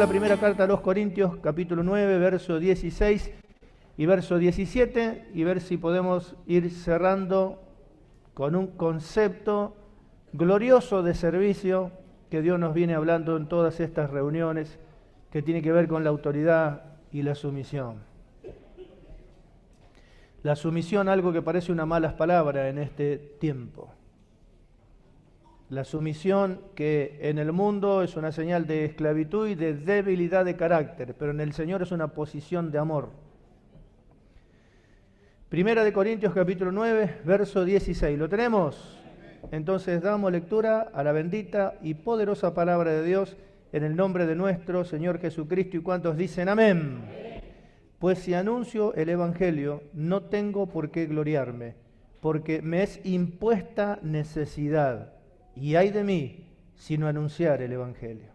la primera carta a los Corintios, capítulo 9, verso 16 y verso 17, y ver si podemos ir cerrando con un concepto glorioso de servicio que Dios nos viene hablando en todas estas reuniones, que tiene que ver con la autoridad y la sumisión. La sumisión, algo que parece una mala palabra en este tiempo. La sumisión que en el mundo es una señal de esclavitud y de debilidad de carácter, pero en el Señor es una posición de amor. Primera de Corintios capítulo 9, verso 16. ¿Lo tenemos? Entonces damos lectura a la bendita y poderosa palabra de Dios en el nombre de nuestro Señor Jesucristo. ¿Y cuántos dicen amén? Pues si anuncio el Evangelio, no tengo por qué gloriarme, porque me es impuesta necesidad. Y ay de mí si no anunciar el Evangelio.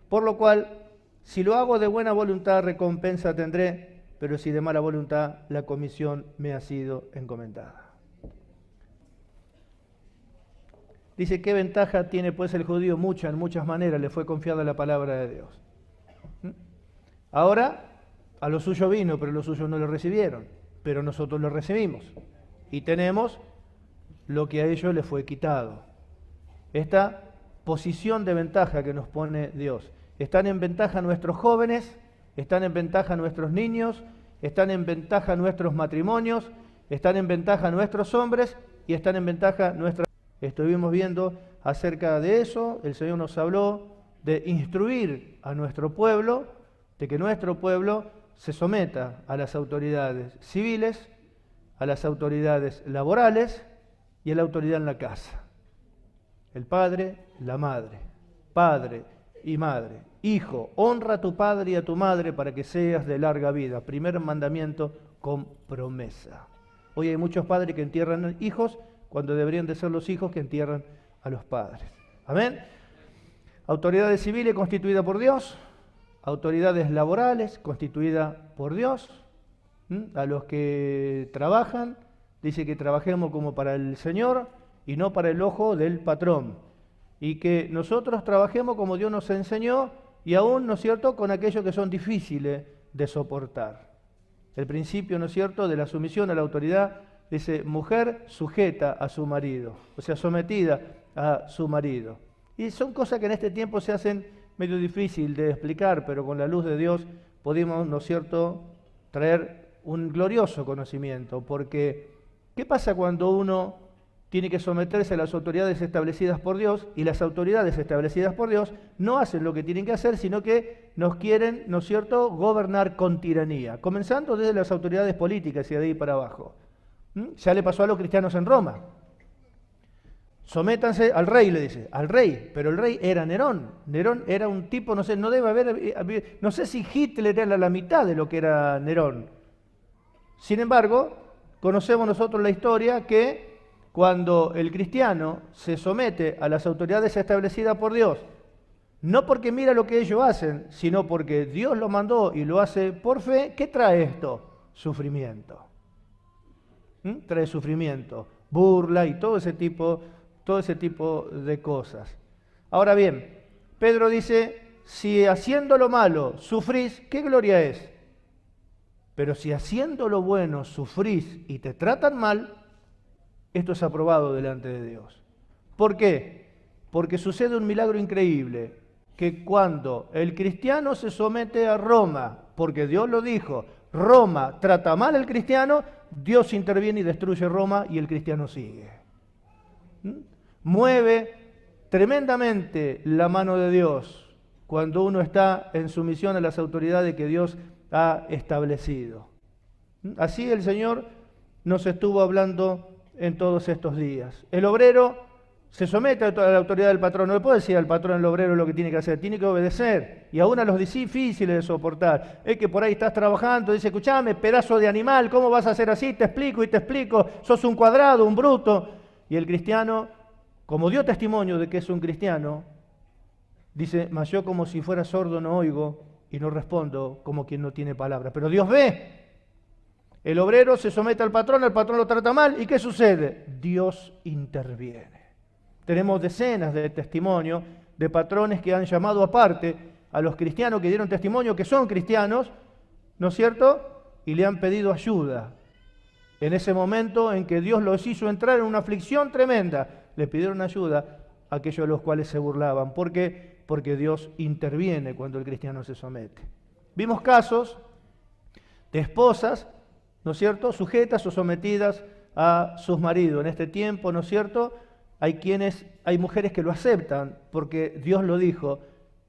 Por lo cual, si lo hago de buena voluntad, recompensa tendré, pero si de mala voluntad, la comisión me ha sido encomendada. Dice, ¿qué ventaja tiene pues el judío? Mucha, en muchas maneras le fue confiada la palabra de Dios. Ahora, a lo suyo vino, pero los suyos no lo recibieron, pero nosotros lo recibimos. Y tenemos lo que a ellos les fue quitado. Esta posición de ventaja que nos pone Dios. Están en ventaja nuestros jóvenes, están en ventaja nuestros niños, están en ventaja nuestros matrimonios, están en ventaja nuestros hombres y están en ventaja nuestras... Estuvimos viendo acerca de eso, el Señor nos habló de instruir a nuestro pueblo, de que nuestro pueblo se someta a las autoridades civiles, a las autoridades laborales y a la autoridad en la casa. El padre, la madre, padre y madre. Hijo, honra a tu padre y a tu madre para que seas de larga vida. Primer mandamiento con promesa. Hoy hay muchos padres que entierran hijos cuando deberían de ser los hijos que entierran a los padres. Amén. Autoridades civiles constituidas por Dios. Autoridades laborales constituidas por Dios. A los que trabajan, dice que trabajemos como para el Señor y no para el ojo del patrón. Y que nosotros trabajemos como Dios nos enseñó y aún, ¿no es cierto?, con aquellos que son difíciles de soportar. El principio, ¿no es cierto?, de la sumisión a la autoridad, dice, mujer sujeta a su marido, o sea, sometida a su marido. Y son cosas que en este tiempo se hacen medio difícil de explicar, pero con la luz de Dios podemos, ¿no es cierto?, traer un glorioso conocimiento, porque ¿qué pasa cuando uno tiene que someterse a las autoridades establecidas por Dios y las autoridades establecidas por Dios no hacen lo que tienen que hacer, sino que nos quieren, ¿no es cierto?, gobernar con tiranía, comenzando desde las autoridades políticas y de ahí para abajo? Ya le pasó a los cristianos en Roma. Sométanse al rey, le dice, al rey, pero el rey era Nerón. Nerón era un tipo, no sé, no debe haber, no sé si Hitler era la mitad de lo que era Nerón. Sin embargo, conocemos nosotros la historia que cuando el cristiano se somete a las autoridades establecidas por Dios, no porque mira lo que ellos hacen, sino porque Dios lo mandó y lo hace por fe, ¿qué trae esto? Sufrimiento. Trae sufrimiento, burla y todo ese tipo de cosas. Ahora bien, Pedro dice, si haciendo lo malo sufrís, ¿qué gloria es? Pero si haciendo lo bueno sufrís y te tratan mal, esto es aprobado delante de Dios. ¿Por qué? Porque sucede un milagro increíble, que cuando el cristiano se somete a Roma, porque Dios lo dijo, Roma trata mal al cristiano, Dios interviene y destruye Roma y el cristiano sigue. Mueve tremendamente la mano de Dios cuando uno está en sumisión a las autoridades que Dios ha establecido. Así el Señor nos estuvo hablando en todos estos días. El obrero se somete a la autoridad del patrón. No le puede decir al patrón, el obrero, lo que tiene que hacer. Tiene que obedecer. Y aún a los difíciles de soportar. Es que por ahí estás trabajando, dice, escuchame, pedazo de animal, ¿cómo vas a hacer así? Te explico y te explico. Sos un cuadrado, un bruto. Y el cristiano, como dio testimonio de que es un cristiano, dice, mas yo como si fuera sordo no oigo y no respondo como quien no tiene palabra. Pero Dios ve. El obrero se somete al patrón lo trata mal. ¿Y qué sucede? Dios interviene. Tenemos decenas de testimonios de patrones que han llamado aparte a los cristianos que dieron testimonio que son cristianos, ¿no es cierto? Y le han pedido ayuda. En ese momento en que Dios los hizo entrar en una aflicción tremenda, le pidieron ayuda a aquellos de los cuales se burlaban. ¿Por qué? Porque Dios interviene cuando el cristiano se somete. Vimos casos de esposas, ¿no es cierto?, sujetas o sometidas a sus maridos. En este tiempo, ¿no es cierto?, hay mujeres que lo aceptan porque Dios lo dijo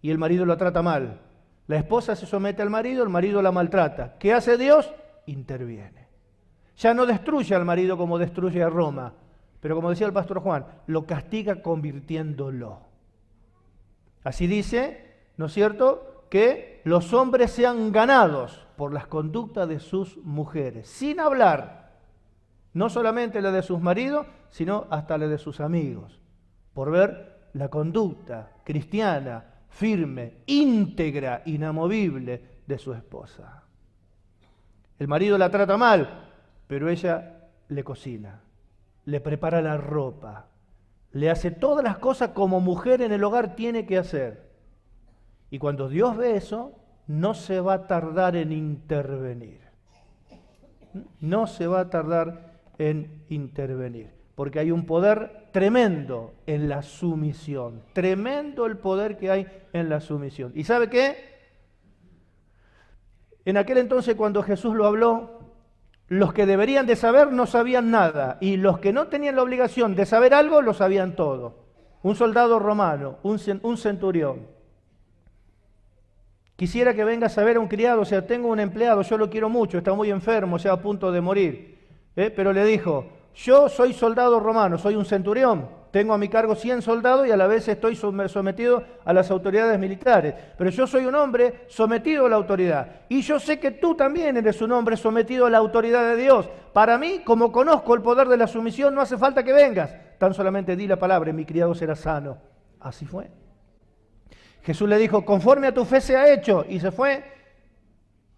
y el marido lo trata mal. La esposa se somete al marido, el marido la maltrata. ¿Qué hace Dios? Interviene. Ya no destruye al marido como destruye a Roma, pero como decía el pastor Juan, lo castiga convirtiéndolo. Así dice, ¿no es cierto?, que los hombres sean ganados por las conductas de sus mujeres, sin hablar, no solamente la de sus maridos, sino hasta la de sus amigos, por ver la conducta cristiana, firme, íntegra, inamovible de su esposa. El marido la trata mal, pero ella le cocina, le prepara la ropa, le hace todas las cosas como mujer en el hogar tiene que hacer. Y cuando Dios ve eso, no se va a tardar en intervenir. No se va a tardar en intervenir, porque hay un poder tremendo en la sumisión. Tremendo el poder que hay en la sumisión. ¿Y sabe qué? En aquel entonces cuando Jesús lo habló, los que deberían de saber no sabían nada, y los que no tenían la obligación de saber algo, lo sabían todo. Un soldado romano, un centurión. Quisiera que vengas a ver a un criado, o sea, tengo un empleado, yo lo quiero mucho, está muy enfermo, o sea, a punto de morir. Pero le dijo, yo soy soldado romano, soy un centurión, tengo a mi cargo 100 soldados y a la vez estoy sometido a las autoridades militares. Pero yo soy un hombre sometido a la autoridad. Y yo sé que tú también eres un hombre sometido a la autoridad de Dios. Para mí, como conozco el poder de la sumisión, no hace falta que vengas. Tan solamente di la palabra y mi criado será sano. Así fue. Jesús le dijo, conforme a tu fe sea hecho. Y se fue.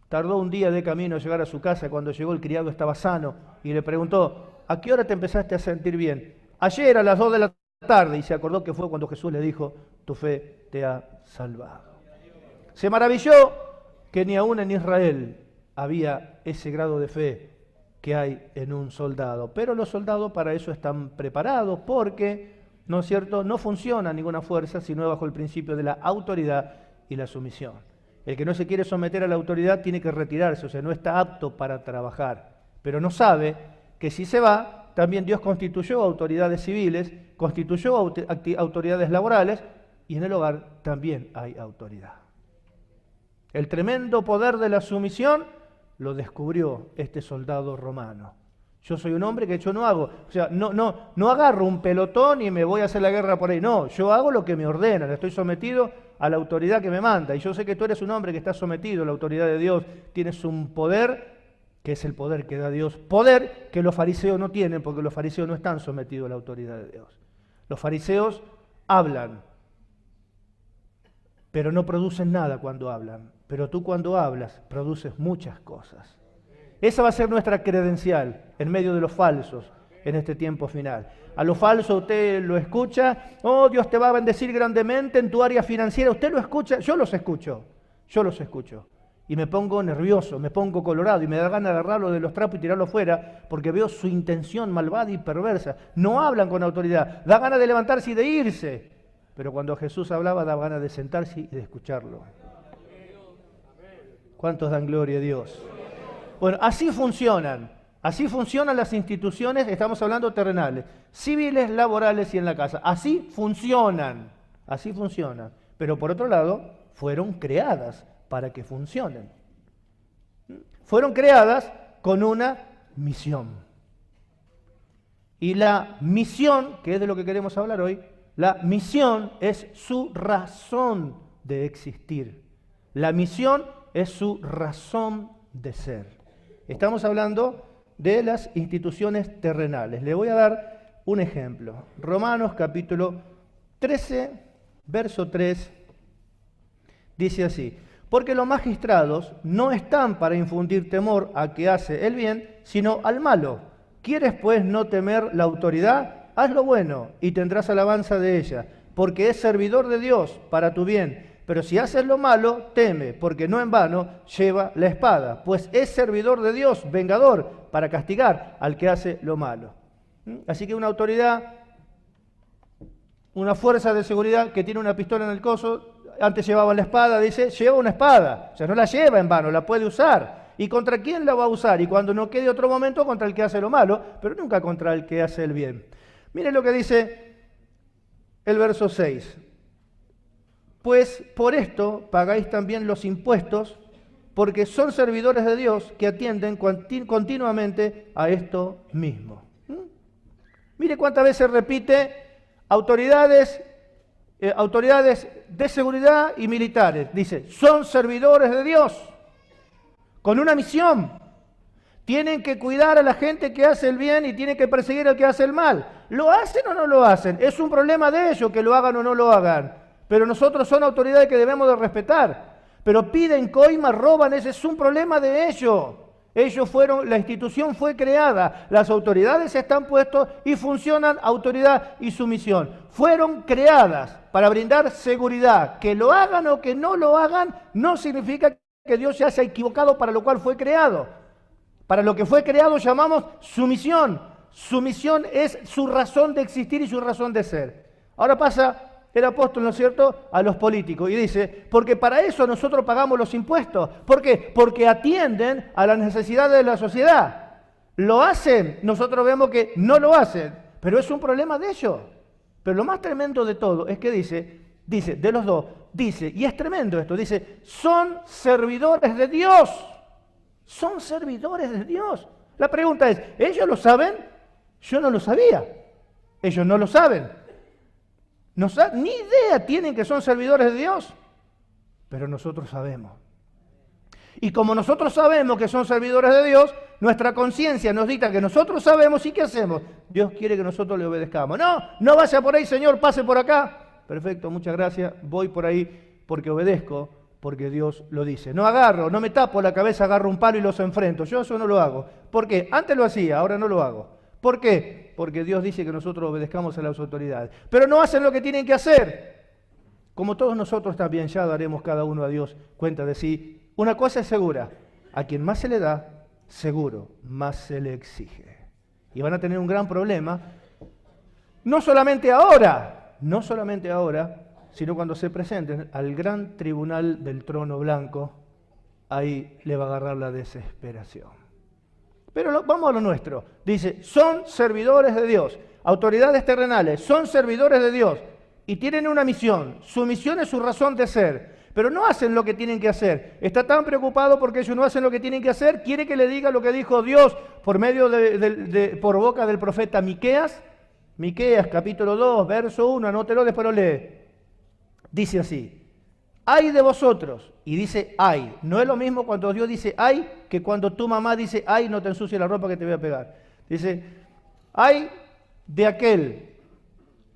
Tardó un día de camino a llegar a su casa. Cuando llegó el criado estaba sano. Y le preguntó, ¿a qué hora te empezaste a sentir bien? Ayer a las 2 de la tarde. Y se acordó que fue cuando Jesús le dijo, tu fe te ha salvado. Se maravilló que ni aún en Israel había ese grado de fe que hay en un soldado. Pero los soldados para eso están preparados porque, ¿no es cierto?, no funciona ninguna fuerza sino bajo el principio de la autoridad y la sumisión. El que no se quiere someter a la autoridad tiene que retirarse, o sea, no está apto para trabajar. Pero no sabe que si se va, también Dios constituyó autoridades civiles, constituyó autoridades laborales, y en el hogar también hay autoridad. El tremendo poder de la sumisión lo descubrió este soldado romano. Yo soy un hombre que yo no hago, o sea, no agarro un pelotón y me voy a hacer la guerra por ahí. No, yo hago lo que me ordenan, estoy sometido a la autoridad que me manda. Y yo sé que tú eres un hombre que está sometido a la autoridad de Dios, tienes un poder que es el poder que da Dios. Poder que los fariseos no tienen, porque los fariseos no están sometidos a la autoridad de Dios. Los fariseos hablan, pero no producen nada cuando hablan. Pero tú cuando hablas, produces muchas cosas. Esa va a ser nuestra credencial en medio de los falsos en este tiempo final. A lo falso usted lo escucha, oh, Dios te va a bendecir grandemente en tu área financiera. Usted lo escucha, yo los escucho. Y me pongo nervioso, me pongo colorado y me da ganas de agarrarlo de los trapos y tirarlo fuera porque veo su intención malvada y perversa. No hablan con autoridad, da ganas de levantarse y de irse. Pero cuando Jesús hablaba, da ganas de sentarse y de escucharlo. ¿Cuántos dan gloria a Dios? Bueno, así funcionan las instituciones, estamos hablando terrenales, civiles, laborales y en la casa. Así funcionan. Pero por otro lado, fueron creadas para que funcionen. Fueron creadas con una misión. Y la misión, que es de lo que queremos hablar hoy, la misión es su razón de existir. La misión es su razón de ser. Estamos hablando de las instituciones terrenales. Le voy a dar un ejemplo. Romanos capítulo 13, verso 3, dice así: porque los magistrados no están para infundir temor a que hace el bien, sino al malo. ¿Quieres pues no temer la autoridad? Haz lo bueno y tendrás alabanza de ella, porque es servidor de Dios para tu bien. Pero si haces lo malo, teme, porque no en vano lleva la espada, pues es servidor de Dios, vengador, para castigar al que hace lo malo. Así que una autoridad, una fuerza de seguridad que tiene una pistola en el coso, antes llevaba la espada, dice, lleva una espada, o sea, no la lleva en vano, la puede usar. ¿Y contra quién la va a usar? Y cuando no quede otro momento, contra el que hace lo malo, pero nunca contra el que hace el bien. Miren lo que dice el verso 6. Pues por esto pagáis también los impuestos, porque son servidores de Dios que atienden continuamente a esto mismo. Mire cuántas veces repite autoridades de seguridad y militares. Dice, son servidores de Dios, con una misión. Tienen que cuidar a la gente que hace el bien y tienen que perseguir al que hace el mal. ¿Lo hacen o no lo hacen? Es un problema de ellos que lo hagan o no lo hagan. Pero nosotros son autoridades que debemos de respetar. Pero piden coima, roban, ese es un problema de ellos. Ellos fueron, la institución fue creada, las autoridades están puestas y funcionan autoridad y sumisión. Fueron creadas para brindar seguridad. Que lo hagan o que no lo hagan no significa que Dios se haya equivocado para lo cual fue creado. Para lo que fue creado llamamos sumisión. Sumisión es su razón de existir y su razón de ser. Ahora pasa el apóstol, ¿no es cierto?, a los políticos y dice, porque para eso nosotros pagamos los impuestos. ¿Por qué? Porque atienden a las necesidades de la sociedad. ¿Lo hacen? Nosotros vemos que no lo hacen, pero es un problema de ellos. Pero lo más tremendo de todo es que dice, de los dos, dice, y es tremendo esto, dice, son servidores de Dios. Son servidores de Dios. La pregunta es, ¿ellos lo saben? Yo no lo sabía. Ellos no lo saben. Ni idea tienen que son servidores de Dios, pero nosotros sabemos. Y como nosotros sabemos que son servidores de Dios, nuestra conciencia nos dicta que nosotros sabemos y ¿qué hacemos? Dios quiere que nosotros le obedezcamos. No vaya por ahí, Señor, pase por acá. Perfecto, muchas gracias, voy por ahí porque obedezco, porque Dios lo dice. No agarro, no me tapo la cabeza, agarro un palo y los enfrento. Yo eso no lo hago. ¿Por qué? Antes lo hacía, ahora no lo hago. ¿Por qué? Porque Dios dice que nosotros obedezcamos a las autoridades. Pero no hacen lo que tienen que hacer. Como todos nosotros también ya daremos cada uno a Dios cuenta de sí. Una cosa es segura. A quien más se le da, seguro, más se le exige. Y van a tener un gran problema. No solamente ahora, sino cuando se presenten al gran tribunal del trono blanco, ahí le va a agarrar la desesperación. Pero vamos a lo nuestro. Dice, son servidores de Dios. Autoridades terrenales, son servidores de Dios. Y tienen una misión. Su misión es su razón de ser. Pero no hacen lo que tienen que hacer. Está tan preocupado porque ellos no hacen lo que tienen que hacer. Quiere que le diga lo que dijo Dios por medio por boca del profeta Miqueas. Miqueas, capítulo 2, verso 1. Anótelo, después lo lee. Dice así. Ay de vosotros, y dice ay, no es lo mismo cuando Dios dice ay, que cuando tu mamá dice ay, no te ensucie la ropa que te voy a pegar. Dice, ay de aquel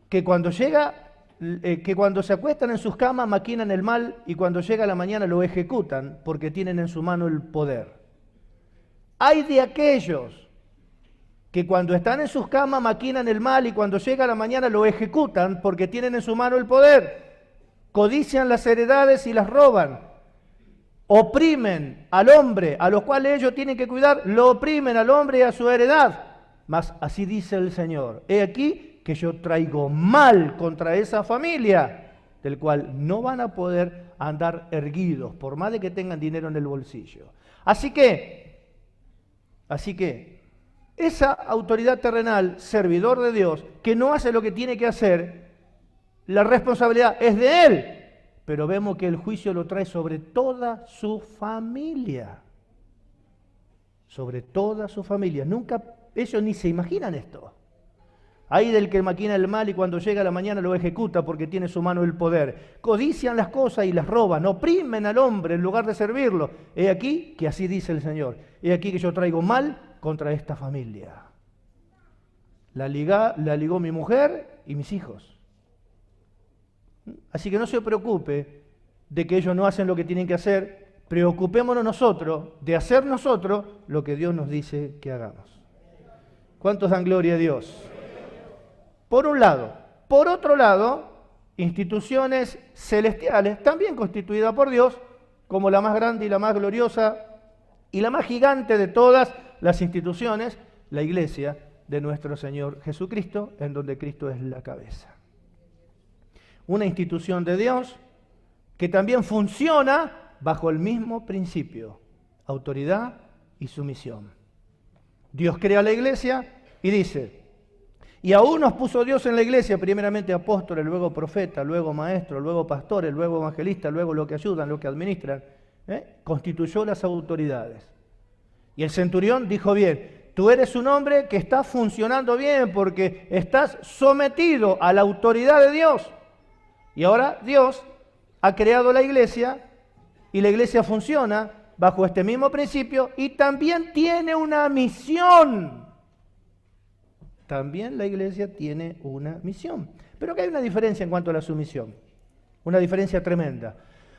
que cuando se acuestan en sus camas maquinan el mal y cuando llega la mañana lo ejecutan porque tienen en su mano el poder. Ay de aquellos que cuando están en sus camas maquinan el mal y cuando llega la mañana lo ejecutan porque tienen en su mano el poder. Codician las heredades y las roban. Oprimen al hombre, a los cuales ellos tienen que cuidar, lo oprimen al hombre y a su heredad. Mas así dice el Señor, he aquí que yo traigo mal contra esa familia, del cual no van a poder andar erguidos, por más de que tengan dinero en el bolsillo. Así que, esa autoridad terrenal, servidor de Dios, que no hace lo que tiene que hacer, la responsabilidad es de él, pero vemos que el juicio lo trae sobre toda su familia. Sobre toda su familia. Nunca, ellos ni se imaginan esto. Hay del que maquina el mal y cuando llega la mañana lo ejecuta porque tiene en su mano el poder. Codician las cosas y las roban, oprimen al hombre en lugar de servirlo. He aquí que así dice el Señor. He aquí que yo traigo mal contra esta familia. La ligó mi mujer y mis hijos. Así que no se preocupe de que ellos no hacen lo que tienen que hacer. Preocupémonos nosotros de hacer nosotros lo que Dios nos dice que hagamos. ¿Cuántos dan gloria a Dios? Por un lado. Por otro lado, instituciones celestiales, también constituidas por Dios, como la más grande y la más gloriosa y la más gigante de todas las instituciones, la Iglesia de nuestro Señor Jesucristo, en donde Cristo es la cabeza. Una institución de Dios que también funciona bajo el mismo principio, autoridad y sumisión. Dios crea la Iglesia y dice, y aún nos puso Dios en la Iglesia, primeramente apóstoles, luego profetas, luego maestros, luego pastores, luego evangelistas, luego lo que ayudan, lo que administran. Constituyó las autoridades. Y el centurión dijo bien, tú eres un hombre que está funcionando bien porque estás sometido a la autoridad de Dios. Y ahora Dios ha creado la Iglesia y la Iglesia funciona bajo este mismo principio y también tiene una misión. También la Iglesia tiene una misión. Pero que hay una diferencia en cuanto a la sumisión. Una diferencia tremenda.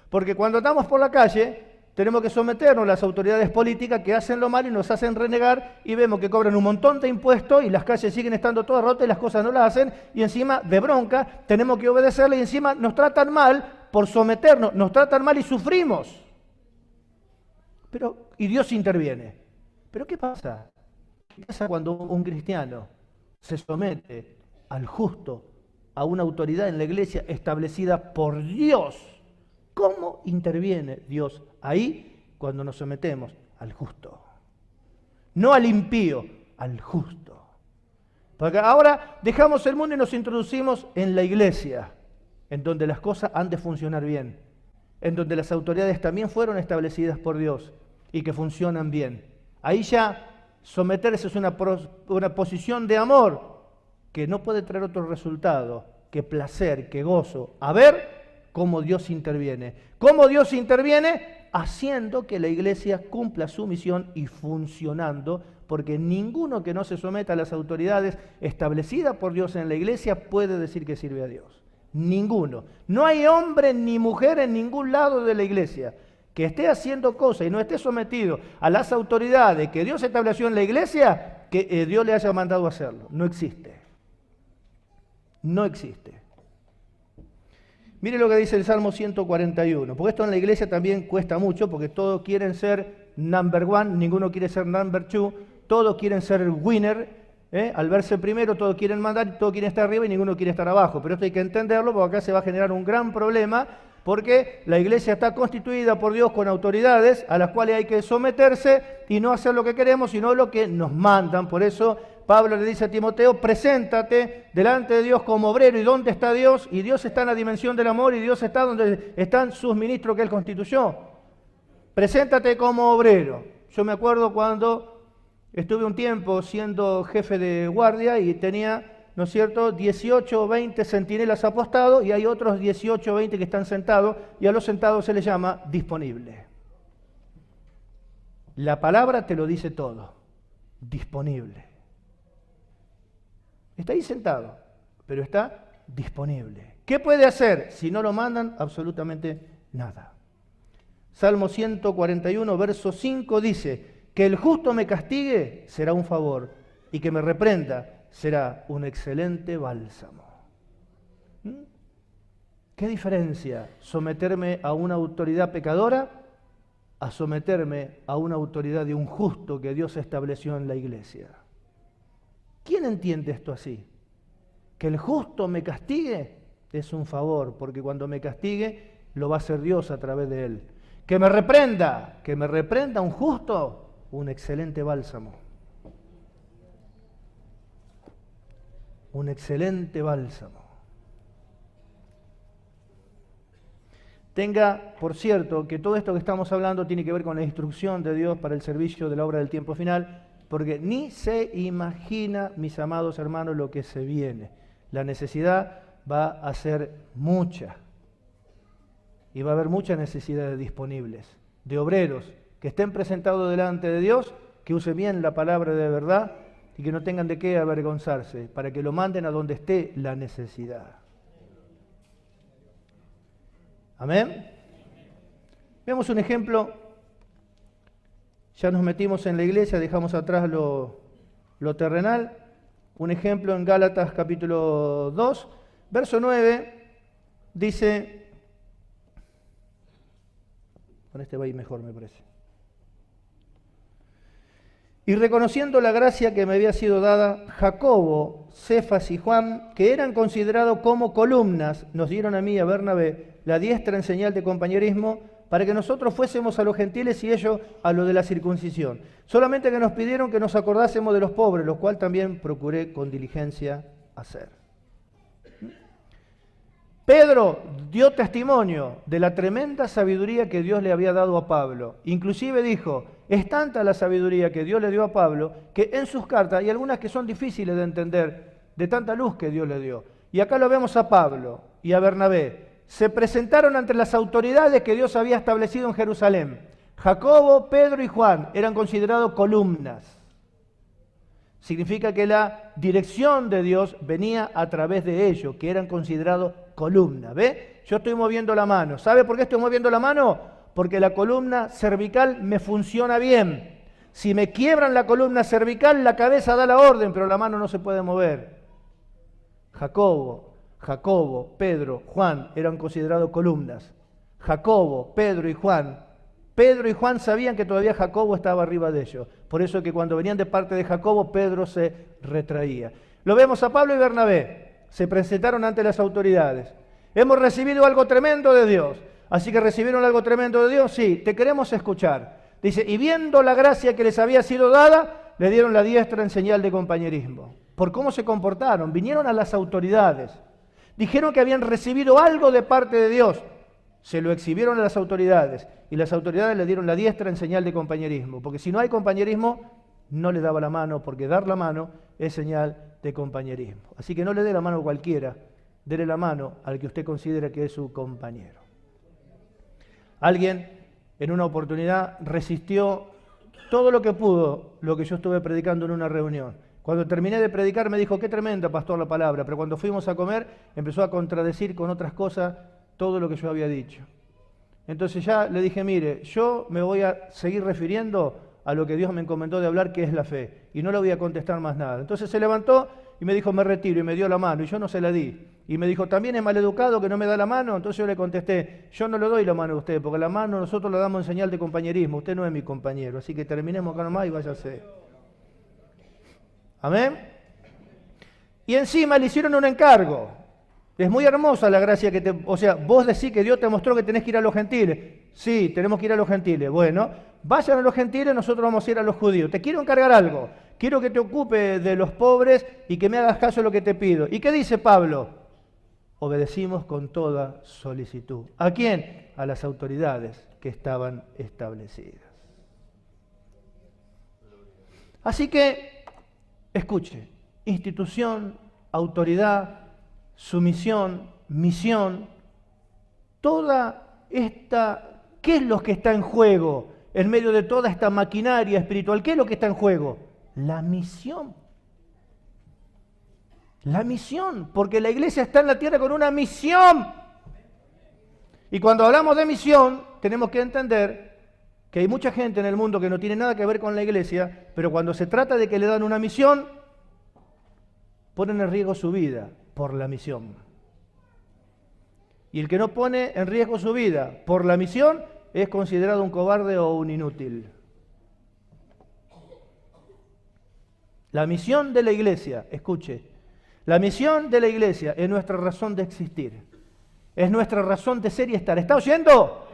Porque cuando andamos por la calle, tenemos que someternos a las autoridades políticas que hacen lo malo y nos hacen renegar y vemos que cobran un montón de impuestos y las calles siguen estando todas rotas y las cosas no las hacen y encima de bronca tenemos que obedecerle y encima nos tratan mal por someternos, nos tratan mal y sufrimos. Y Dios interviene. ¿Pero qué pasa? ¿Qué pasa cuando un cristiano se somete al justo, a una autoridad en la iglesia establecida por Dios? ¿Cómo interviene Dios ahí cuando nos sometemos al justo? No al impío, al justo. Porque ahora dejamos el mundo y nos introducimos en la iglesia, en donde las cosas han de funcionar bien, en donde las autoridades también fueron establecidas por Dios y que funcionan bien. Ahí ya someterse es una posición de amor que no puede traer otro resultado que placer, que gozo. A ver cómo Dios interviene. ¿Cómo Dios interviene? Haciendo que la iglesia cumpla su misión y funcionando, porque ninguno que no se someta a las autoridades establecidas por Dios en la iglesia puede decir que sirve a Dios. Ninguno. No hay hombre ni mujer en ningún lado de la iglesia que esté haciendo cosas y no esté sometido a las autoridades que Dios estableció en la iglesia, que Dios le haya mandado a hacerlo. No existe. No existe. Mire lo que dice el Salmo 141, porque esto en la iglesia también cuesta mucho, porque todos quieren ser number one, ninguno quiere ser number two, todos quieren ser winner, al verse primero todos quieren mandar, todos quieren estar arriba y ninguno quiere estar abajo, pero esto hay que entenderlo porque acá se va a generar un gran problema, porque la iglesia está constituida por Dios con autoridades a las cuales hay que someterse y no hacer lo que queremos, sino lo que nos mandan. Por eso Pablo le dice a Timoteo, preséntate delante de Dios como obrero. ¿Y dónde está Dios? Y Dios está en la dimensión del amor y Dios está donde están sus ministros que Él constituyó. Preséntate como obrero. Yo me acuerdo cuando estuve un tiempo siendo jefe de guardia y tenía, ¿no es cierto?, 18 o 20 centinelas apostados y hay otros 18 o 20 que están sentados y a los sentados se les llama disponible. La palabra te lo dice todo, disponible. Está ahí sentado, pero está disponible. ¿Qué puede hacer? Si no lo mandan, absolutamente nada. Salmo 141, verso 5 dice, que el justo me castigue será un favor y que me reprenda será un excelente bálsamo. ¿Qué diferencia someterme a una autoridad pecadora a someterme a una autoridad de un justo que Dios estableció en la iglesia? ¿Quién entiende esto así? Que el justo me castigue es un favor, porque cuando me castigue lo va a hacer Dios a través de él. Que me reprenda un justo, un excelente bálsamo. Un excelente bálsamo. Tenga, por cierto, que todo esto que estamos hablando tiene que ver con la instrucción de Dios para el servicio de la obra del tiempo final, porque ni se imagina, mis amados hermanos, lo que se viene. La necesidad va a ser mucha. Y va a haber muchas necesidades disponibles de obreros que estén presentados delante de Dios, que usen bien la palabra de verdad y que no tengan de qué avergonzarse, para que lo manden a donde esté la necesidad. Amén. Veamos un ejemplo. Ya nos metimos en la iglesia, dejamos atrás lo terrenal. Un ejemplo en Gálatas capítulo 2, verso 9. dice, con este va a ir mejor me parece. Y reconociendo la gracia que me había sido dada, Jacobo, Cefas y Juan, que eran considerados como columnas, nos dieron a mí y a Bernabé la diestra en señal de compañerismo, para que nosotros fuésemos a los gentiles y ellos a lo de la circuncisión. Solamente que nos pidieron que nos acordásemos de los pobres, lo cual también procuré con diligencia hacer. Pedro dio testimonio de la tremenda sabiduría que Dios le había dado a Pablo. Inclusive dijo, es tanta la sabiduría que Dios le dio a Pablo, que en sus cartas hay algunas que son difíciles de entender, de tanta luz que Dios le dio. Y acá lo vemos a Pablo y a Bernabé. Se presentaron ante las autoridades que Dios había establecido en Jerusalén. Jacobo, Pedro y Juan eran considerados columnas. Significa que la dirección de Dios venía a través de ellos, que eran considerados columnas. ¿Ve? Yo estoy moviendo la mano. ¿Sabe por qué estoy moviendo la mano? Porque la columna cervical me funciona bien. Si me quiebran la columna cervical, la cabeza da la orden, pero la mano no se puede mover. Jacobo, Pedro, Juan eran considerados columnas. Jacobo, Pedro y Juan sabían que todavía Jacobo estaba arriba de ellos. Por eso que cuando venían de parte de Jacobo, Pedro se retraía. Lo vemos a Pablo y Bernabé. Se presentaron ante las autoridades. Hemos recibido algo tremendo de Dios. Así que recibieron algo tremendo de Dios. Sí, te queremos escuchar. Dice, y viendo la gracia que les había sido dada, le dieron la diestra en señal de compañerismo. Por cómo se comportaron. Vinieron a las autoridades. Dijeron que habían recibido algo de parte de Dios. Se lo exhibieron a las autoridades. Y las autoridades le dieron la diestra en señal de compañerismo. Porque si no hay compañerismo, no le daba la mano, porque dar la mano es señal de compañerismo. Así que no le dé la mano a cualquiera, dele la mano al que usted considera que es su compañero. Alguien en una oportunidad resistió todo lo que pudo, lo que yo estuve predicando en una reunión. Cuando terminé de predicar me dijo, qué tremenda, pastor, la palabra, pero cuando fuimos a comer empezó a contradecir con otras cosas todo lo que yo había dicho. Entonces ya le dije, mire, yo me voy a seguir refiriendo a lo que Dios me encomendó de hablar, que es la fe, y no le voy a contestar más nada. Entonces se levantó y me dijo, me retiro, y me dio la mano, y yo no se la di. Y me dijo, ¿también es maleducado que no me da la mano? Entonces yo le contesté, yo no le doy la mano a usted, porque la mano nosotros la damos en señal de compañerismo, usted no es mi compañero, así que terminemos acá nomás y váyase. Amén. Y encima le hicieron un encargo. Es muy hermosa la gracia que te... O sea, vos decís que Dios te mostró que tenés que ir a los gentiles. Sí, tenemos que ir a los gentiles. Bueno, vayan a los gentiles, nosotros vamos a ir a los judíos. Te quiero encargar algo. Quiero que te ocupes de los pobres y que me hagas caso de lo que te pido. ¿Y qué dice Pablo? Obedecimos con toda solicitud. ¿A quién? A las autoridades que estaban establecidas. Así que, escuche, institución, autoridad, sumisión, misión, toda esta, ¿qué es lo que está en juego en medio de toda esta maquinaria espiritual? ¿Qué es lo que está en juego? La misión. La misión, porque la iglesia está en la tierra con una misión. Y cuando hablamos de misión, tenemos que entender que hay mucha gente en el mundo que no tiene nada que ver con la iglesia, pero cuando se trata de que le dan una misión, ponen en riesgo su vida por la misión. Y el que no pone en riesgo su vida por la misión es considerado un cobarde o un inútil. La misión de la iglesia, escuche, la misión de la iglesia es nuestra razón de existir, es nuestra razón de ser y estar. ¿Está oyendo?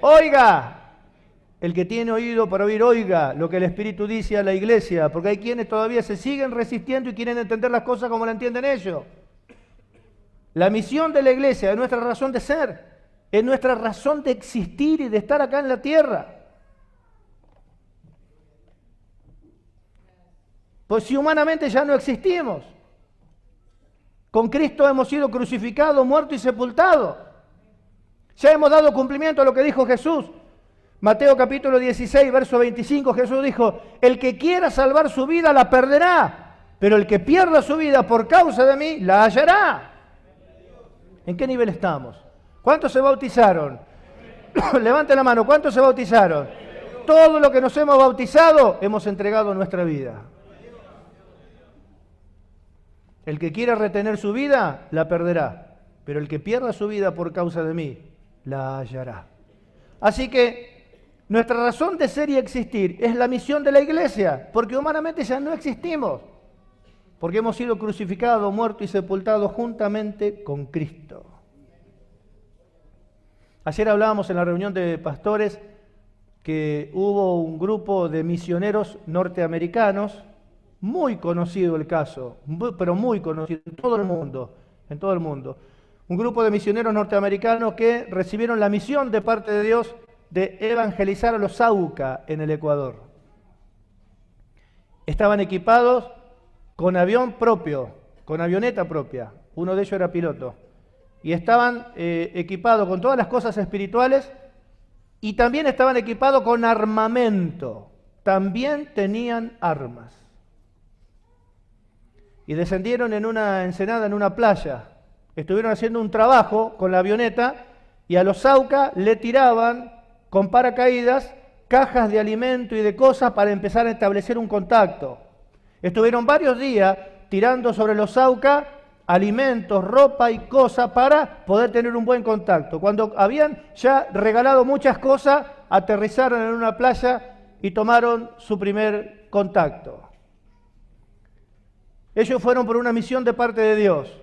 Oiga, el que tiene oído para oír, oiga lo que el Espíritu dice a la iglesia, porque hay quienes todavía se siguen resistiendo y quieren entender las cosas como la entienden ellos. La misión de la iglesia es nuestra razón de ser, es nuestra razón de existir y de estar acá en la tierra. Pues si humanamente ya no existimos, con Cristo hemos sido crucificados, muertos y sepultados. Ya hemos dado cumplimiento a lo que dijo Jesús. Mateo capítulo 16, verso 25, Jesús dijo, el que quiera salvar su vida la perderá, pero el que pierda su vida por causa de mí la hallará. ¿En qué nivel estamos? ¿Cuántos se bautizaron? Levanten la mano, ¿cuántos se bautizaron? Todo lo que nos hemos bautizado, hemos entregado nuestra vida. El que quiera retener su vida, la perderá. pero el que pierda su vida por causa de mí, la hallará. Así que nuestra razón de ser y existir es la misión de la iglesia, porque humanamente ya no existimos, porque hemos sido crucificados, muertos y sepultados juntamente con Cristo. Ayer hablábamos en la reunión de pastores que hubo un grupo de misioneros norteamericanos, muy conocido el caso, pero muy conocido en todo el mundo. Un grupo de misioneros norteamericanos que recibieron la misión de parte de Dios de evangelizar a los Auca en el Ecuador. Estaban equipados con avión propio, con avioneta propia. Uno de ellos era piloto. Y estaban equipados con todas las cosas espirituales y también estaban equipados con armamento. También tenían armas. Y descendieron en una ensenada, en una playa. Estuvieron haciendo un trabajo con la avioneta y a los Auca le tiraban con paracaídas cajas de alimento y de cosas para empezar a establecer un contacto. Estuvieron varios días tirando sobre los Auca alimentos, ropa y cosas para poder tener un buen contacto. Cuando habían ya regalado muchas cosas, aterrizaron en una playa y tomaron su primer contacto. Ellos fueron por una misión de parte de Dios.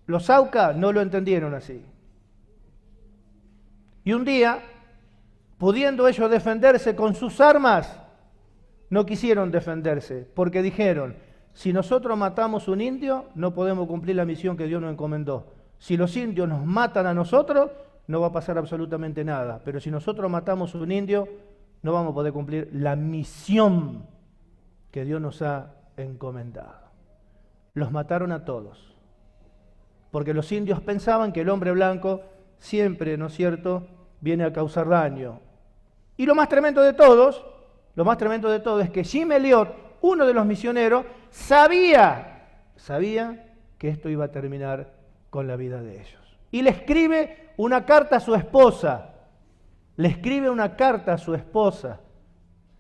Los Auca no lo entendieron así. Y un día, pudiendo ellos defenderse con sus armas, no quisieron defenderse, porque dijeron: si nosotros matamos un indio, no podemos cumplir la misión que Dios nos encomendó. Si los indios nos matan a nosotros, no va a pasar absolutamente nada. Pero si nosotros matamos un indio, no vamos a poder cumplir la misión que Dios nos ha encomendado. Los mataron a todos. Porque los indios pensaban que el hombre blanco siempre, ¿no es cierto?, viene a causar daño. Y lo más tremendo de todo es que Jim Elliot, uno de los misioneros, sabía que esto iba a terminar con la vida de ellos. Y le escribe una carta a su esposa.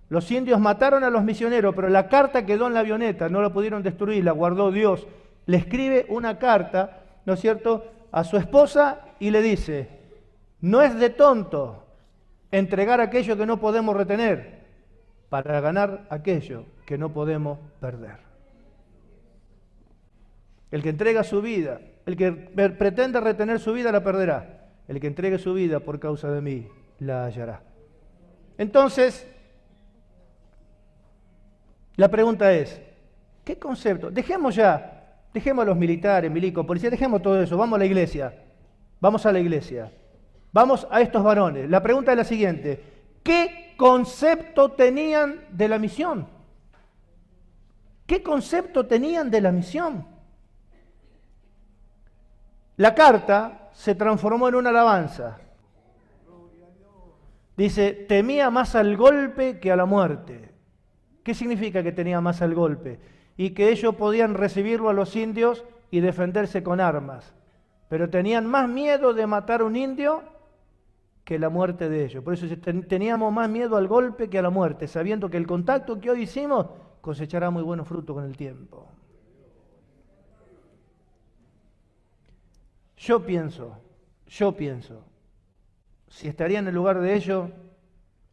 Los indios mataron a los misioneros, pero la carta quedó en la avioneta, no la pudieron destruir, la guardó Dios. Le escribe una carta, ¿no es cierto?, a su esposa y le dice: no es de tonto entregar aquello que no podemos retener para ganar aquello que no podemos perder. El que entrega su vida, el que pretende retener su vida, la perderá. El que entregue su vida por causa de mí, la hallará. Entonces, la pregunta es, ¿qué concepto? Dejemos a los militares, milicos, policías, dejemos todo eso, vamos a la iglesia, vamos a estos varones. La pregunta es la siguiente: ¿qué concepto tenían de la misión? ¿Qué concepto tenían de la misión? La carta se transformó en una alabanza. Dice: temía más al golpe que a la muerte. ¿Qué significa que tenía más al golpe? Y que ellos podían recibirlo a los indios y defenderse con armas. Pero tenían más miedo de matar a un indio que la muerte de ellos. Por eso teníamos más miedo al golpe que a la muerte, sabiendo que el contacto que hoy hicimos cosechará muy buenos frutos con el tiempo. Yo pienso, si estaría en el lugar de ellos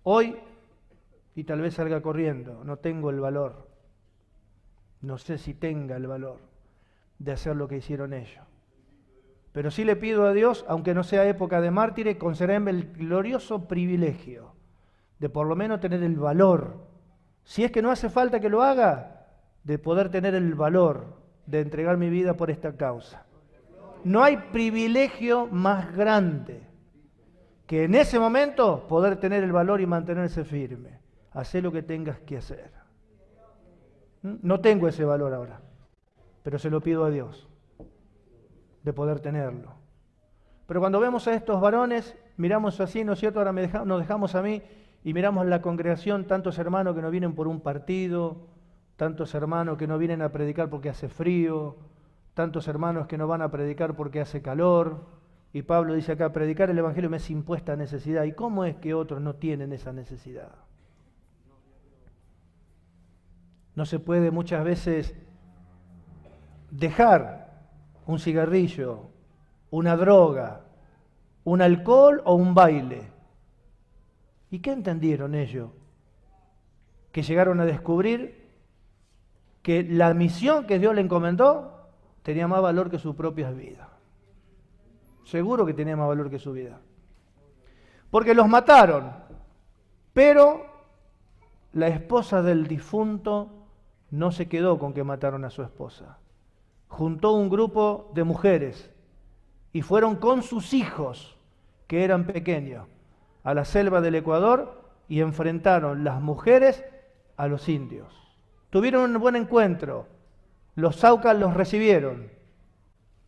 hoy, y tal vez salga corriendo, no tengo el valor, no sé si tenga el valor de hacer lo que hicieron ellos. Pero sí le pido a Dios, aunque no sea época de mártires, concédeme el glorioso privilegio de por lo menos tener el valor, si es que no hace falta que lo haga, de poder tener el valor de entregar mi vida por esta causa. No hay privilegio más grande que en ese momento poder tener el valor y mantenerse firme. Hacé lo que tengas que hacer. No tengo ese valor ahora, pero se lo pido a Dios de poder tenerlo. Pero cuando vemos a estos varones, miramos así, ¿no es cierto? Ahora nos dejamos a mí y miramos la congregación, tantos hermanos que no vienen por un partido, tantos hermanos que no vienen a predicar porque hace frío, tantos hermanos que no van a predicar porque hace calor. Y Pablo dice acá: predicar el evangelio me es impuesta necesidad. ¿Y cómo es que otros no tienen esa necesidad? No se puede muchas veces dejar un cigarrillo una droga, un alcohol o un baile. ¿Y qué entendieron ellos? Que llegaron a descubrir que la misión que Dios le encomendó tenía más valor que sus propias vidas. Seguro que tenía más valor que su vida. Porque los mataron, pero la esposa del difunto no se quedó con que mataron a su esposa. Juntó un grupo de mujeres y fueron con sus hijos, que eran pequeños, a la selva del Ecuador y enfrentaron las mujeres a los indios. Tuvieron un buen encuentro, los Aucas los recibieron,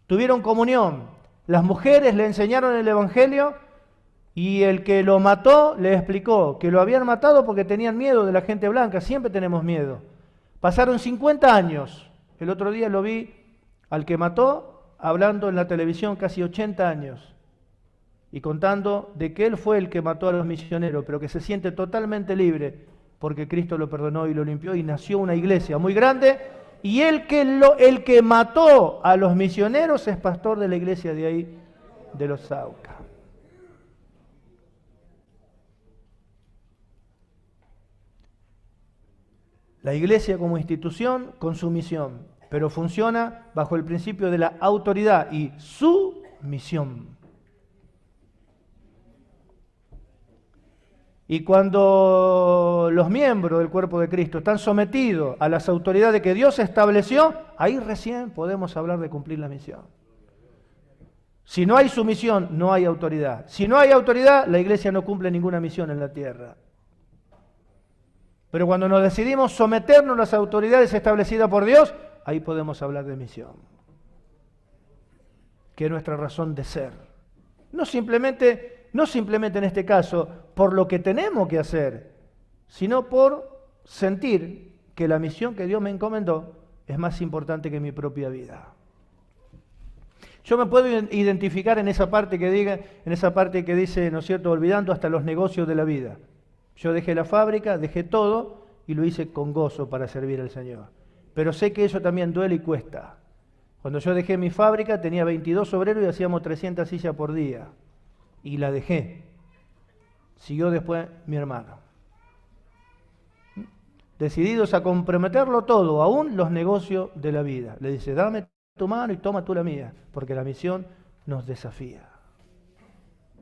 tuvieron comunión, las mujeres le enseñaron el Evangelio y el que lo mató le explicó que lo habían matado porque tenían miedo de la gente blanca, siempre tenemos miedo. Pasaron 50 años, el otro día lo vi al que mató hablando en la televisión casi 80 años y contando de que él fue el que mató a los misioneros, pero que se siente totalmente libre porque Cristo lo perdonó y lo limpió y nació una iglesia muy grande y el que mató a los misioneros es pastor de la iglesia de ahí, de los Aucas. La iglesia como institución con su misión, pero funciona bajo el principio de la autoridad y su misión. Y cuando los miembros del cuerpo de Cristo están sometidos a las autoridades que Dios estableció, ahí recién podemos hablar de cumplir la misión. Si no hay sumisión, no hay autoridad. Si no hay autoridad, la iglesia no cumple ninguna misión en la tierra. Pero cuando nos decidimos someternos a las autoridades establecidas por Dios, ahí podemos hablar de misión. Que es nuestra razón de ser. No simplemente en este caso por lo que tenemos que hacer, sino por sentir que la misión que Dios me encomendó es más importante que mi propia vida. Yo me puedo identificar en esa parte que dice, ¿no es cierto?, olvidando hasta los negocios de la vida. Yo dejé la fábrica, dejé todo y lo hice con gozo para servir al Señor. Pero sé que eso también duele y cuesta. Cuando yo dejé mi fábrica tenía 22 obreros y hacíamos 300 sillas por día. Y la dejé. Siguió después mi hermano. Decididos a comprometerlo todo, aún los negocios de la vida. Le dice, dame tu mano y toma tú la mía, porque la misión nos desafía.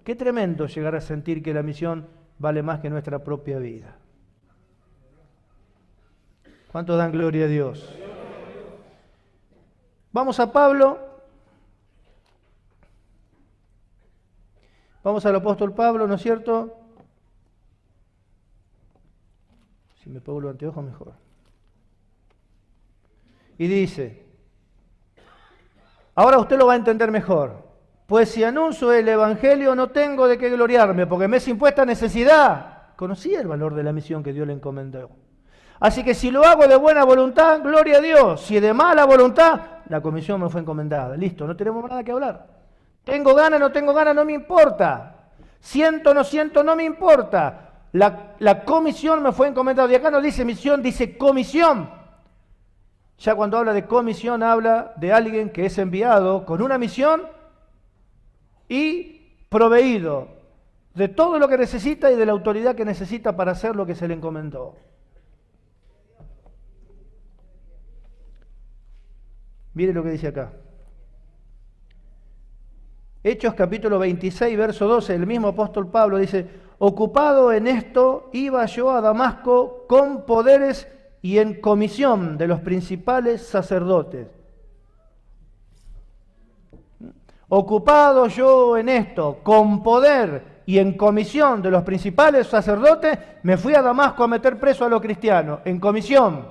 Qué tremendo llegar a sentir que la misión vale más que nuestra propia vida. ¿Cuántos dan gloria a Dios? Vamos a Pablo. Vamos al apóstol Pablo, ¿no es cierto? Si me pongo los anteojos, mejor. Y dice, ahora usted lo va a entender mejor. Pues si anuncio el Evangelio no tengo de qué gloriarme, porque me es impuesta necesidad. Conocía el valor de la misión que Dios le encomendó. Así que si lo hago de buena voluntad, gloria a Dios. Si de mala voluntad, la comisión me fue encomendada. Listo, no tenemos nada que hablar. Tengo ganas, no tengo ganas, no me importa. Siento, no me importa. La comisión me fue encomendada. Y acá no dice misión, dice comisión. Ya cuando habla de comisión, habla de alguien que es enviado con una misión y proveído de todo lo que necesita y de la autoridad que necesita para hacer lo que se le encomendó. Mire lo que dice acá. Hechos capítulo 26, verso 12, el mismo apóstol Pablo dice, ocupado en esto, iba yo a Damasco con poderes y en comisión de los principales sacerdotes. Ocupado yo en esto, con poder y en comisión de los principales sacerdotes, me fui a Damasco a meter preso a los cristianos, en comisión.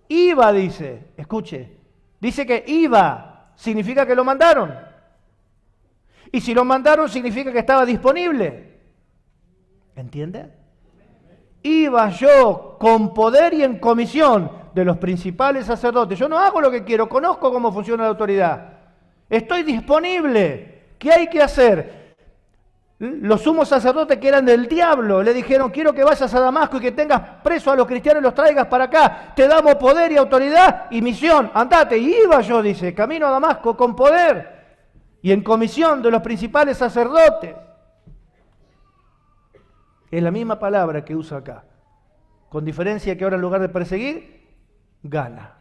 Iba, dice, escuche, dice que iba, significa que lo mandaron. Y si lo mandaron, significa que estaba disponible. ¿Entiende? Iba yo con poder y en comisión de los principales sacerdotes. Yo no hago lo que quiero, conozco cómo funciona la autoridad. Estoy disponible. ¿Qué hay que hacer? Los sumos sacerdotes que eran del diablo le dijeron, quiero que vayas a Damasco y que tengas preso a los cristianos y los traigas para acá. Te damos poder y autoridad y misión. Andate. Y iba yo, dice, camino a Damasco con poder y en comisión de los principales sacerdotes. Es la misma palabra que usa acá, con diferencia que ahora en lugar de perseguir, gana.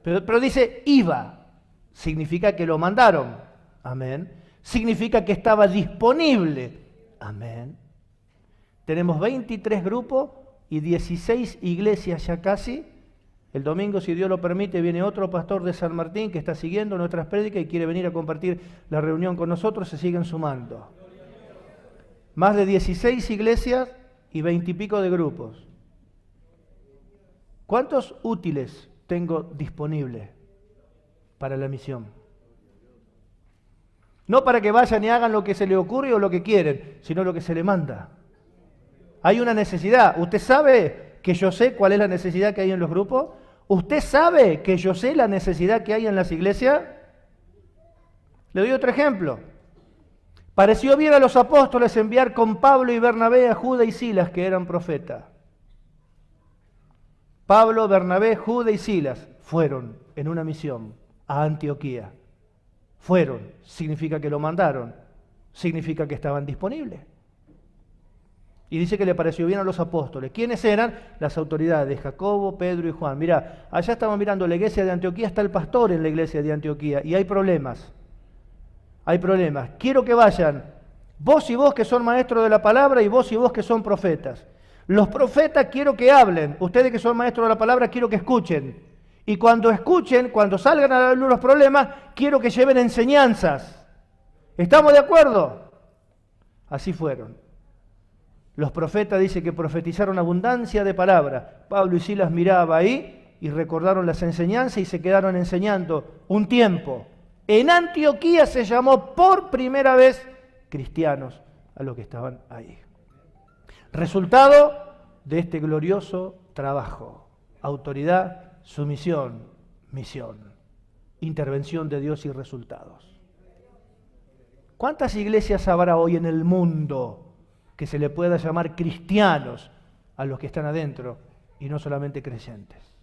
Pero dice iba, significa que lo mandaron, amén. Significa que estaba disponible, amén. Tenemos 23 grupos y 16 iglesias ya casi. El domingo, si Dios lo permite, viene otro pastor de San Martín que está siguiendo nuestras prédicas y quiere venir a compartir la reunión con nosotros, se siguen sumando. Más de 16 iglesias y 20 y pico de grupos. ¿Cuántos útiles tengo disponibles para la misión? No para que vayan y hagan lo que se les ocurre o lo que quieren, sino lo que se les manda. Hay una necesidad. ¿Usted sabe que yo sé cuál es la necesidad que hay en los grupos? ¿Usted sabe que yo sé la necesidad que hay en las iglesias? Le doy otro ejemplo. Pareció bien a los apóstoles enviar con Pablo y Bernabé a Judas y Silas, que eran profetas. Pablo, Bernabé, Judas y Silas fueron en una misión a Antioquía. Fueron, significa que lo mandaron, significa que estaban disponibles. Y dice que le pareció bien a los apóstoles. ¿Quiénes eran? Las autoridades, Jacobo, Pedro y Juan. Mirá, allá estamos mirando la iglesia de Antioquía, está el pastor en la iglesia de Antioquía y hay problemas. Hay problemas. Quiero que vayan, vos y vos que son maestros de la palabra y vos que son profetas. Los profetas quiero que hablen, ustedes que son maestros de la palabra quiero que escuchen. Y cuando escuchen, cuando salgan a la luz los problemas, quiero que lleven enseñanzas. ¿Estamos de acuerdo? Así fueron. Los profetas dicen que profetizaron abundancia de palabras. Pablo y Silas miraban ahí y recordaron las enseñanzas y se quedaron enseñando un tiempo. En Antioquía se llamó por primera vez cristianos a los que estaban ahí. Resultado de este glorioso trabajo. Autoridad, sumisión, misión, intervención de Dios y resultados. ¿Cuántas iglesias habrá hoy en el mundo que se le pueda llamar cristianos a los que están adentro y no solamente creyentes?